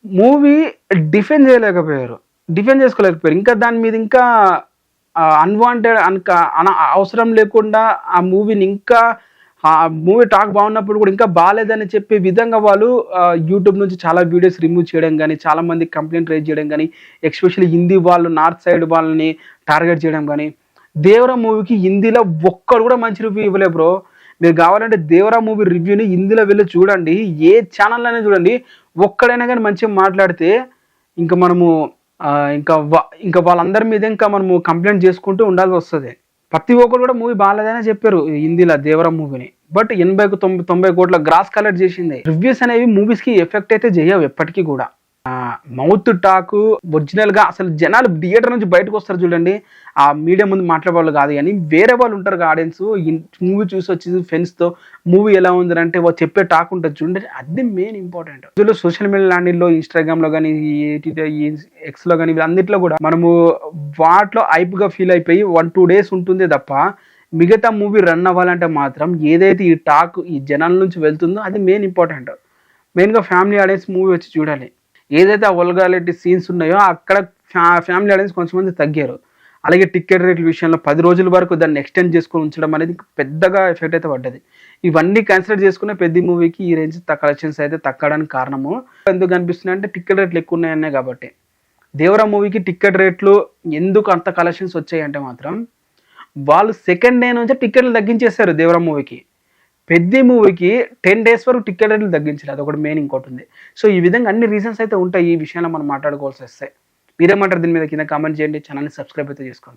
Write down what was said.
Movie defend చేయలేకపోయారు. Defend చేసుకోలేకపోయారు. ఇంకా దాని మీద ఇంకా అన్‌వాంటెడ్ అవసరం లేకుండా ఆ మూవీని ఇంకా మూవీ టాక్ బాగున్నప్పుడు కూడా ఇంకా బాలేదని చెప్పే విధంగా వాళ్ళు యూట్యూబ్ నుంచి చాలా వీడియోస్ రిమూవ్ చేయడం గానీ, చాలా మంది కంప్లెయింట్ రైజ్ చేయడం గానీ, ఎస్పెషల్లీ హిందీ వాళ్ళు నార్త్ సైడ్ వాళ్ళని టార్గెట్ చేయడం గానీ, 'దేవరా' మూవీకి హిందీలో ఒక్కడు కూడా మంచి రివ్యూ ఇవ్వలే బ్రో. మీరు కావాలంటే 'దేవరా' మూవీ రివ్యూని హిందీలో వెళ్లి చూడండి. ఏ ఛానల్‌లోనే చూడండి. ఒక్కడైనా గానీ మంచిగా మాట్లాడితే ఇంక మనము ఇంకా వాళ్ళందరి మీద ఇంకా మనము కంప్లెయింట్ చేసుకుంటూ ఉండాల్సొస్తది. ప్రతి ఒక్కరు కూడా మూవీ బాలేదనే చెప్పారు హిందీలో 'దేవరా' మూవీని. బట్ 80-90 కోట్ల గ్రాస్ కలెక్ట్ చేసింది. రివ్యూస్ అనేవి మూవీస్‌కి ఎఫెక్ట్ అయితే చేయవు ఎప్పటికి కూడా. మౌత్ టాక్ ఒరిజినల్‌గా అసలు జనాలు థియేటర్ నుంచి బయటకొస్తారు చూడండి. ఆ మీడియా ముందు మాట్లాడేవాళ్ళు కాదు గానీ, వేరే వాళ్ళు ఉంటారు ఆడియన్స్ మూవీ చూసొచ్చి ఫ్రెండ్స్‌తో మూవీ ఎలా ఉందనంటే వాళ్ళు చెప్పే టాక్ ఉంటది చూడండి. అది మెయిన్ ఇంపార్టెంట్. ఇందులో సోషల్ మీడియా ల్యాండిల్‌లో ఇన్‌స్టాగ్రామ్‌లో గానీ, ఈ ఎక్స్‌లో గానీ వీళ్ళన్నిట్లో కూడా మనము వాటిలో హైప్‌గా ఫీల్ అయిపోయి 1-2 డేస్ ఉంటుందే తప్ప, మిగతా మూవీ రన్ అవ్వాలంటే మాత్రం ఏదైతే ఈ టాక్ ఈ జనాల నుంచి వెళ్తుందో అది మెయిన్ ఇంపార్టెంట్. మెయిన్‌గా ఫ్యామిలీ ఆడియన్స్ మూవీ వచ్చి చూడాలి. ఏదైతే ఆ వల్గారిటీ సీన్స్ ఉన్నాయో అక్కడ ఫ్యామిలీ ఆడియన్స్ కొంతమంది తగ్గారు. అలాగే టికెట్ రేట్ల విషయంలో 10 రోజుల వరకు దాన్ని ఎక్స్టెండ్ చేసుకొని ఉంచడం అనేది పెద్దగా ఎఫెక్ట్ అయితే పడ్డది. ఇవన్నీ కన్సిడర్ చేసుకునే పెద్ద మూవీకి ఈ రేంజ్ కలెక్షన్స్ అయితే తగ్గడానికి కారణము ఎందుకు అనిపిస్తున్నాయి అంటే టికెట్ రేట్లు ఎక్కువ ఉన్నాయనే కాబట్టి. 'దేవరా' మూవీకి టికెట్ రేట్లు ఎందుకు అంత కలెక్షన్స్ వచ్చాయంటే మాత్రం వాళ్ళు సెకండ్ డే నుంచే టికెట్లు తగ్గించేశారు 'దేవరా' మూవీకి. పెద్ద మూవీకి 10 డేస్ వరకు టికెట్ రేట్లు తగ్గించారు. అదొకటి మెయిన్ ఇంకోటి ఉంది. సో ఈ విధంగా అన్ని రీజన్స్ అయితే ఉంటాయి ఈ విషయంలో మనం మాట్లాడుకోవాల్సి వస్తే. మీరేమంటారు దీని మీద కింద కామెంట్ చేయండి. ఛానల్‌ని సబ్స్క్రైబ్ అయితే చేసుకోండి.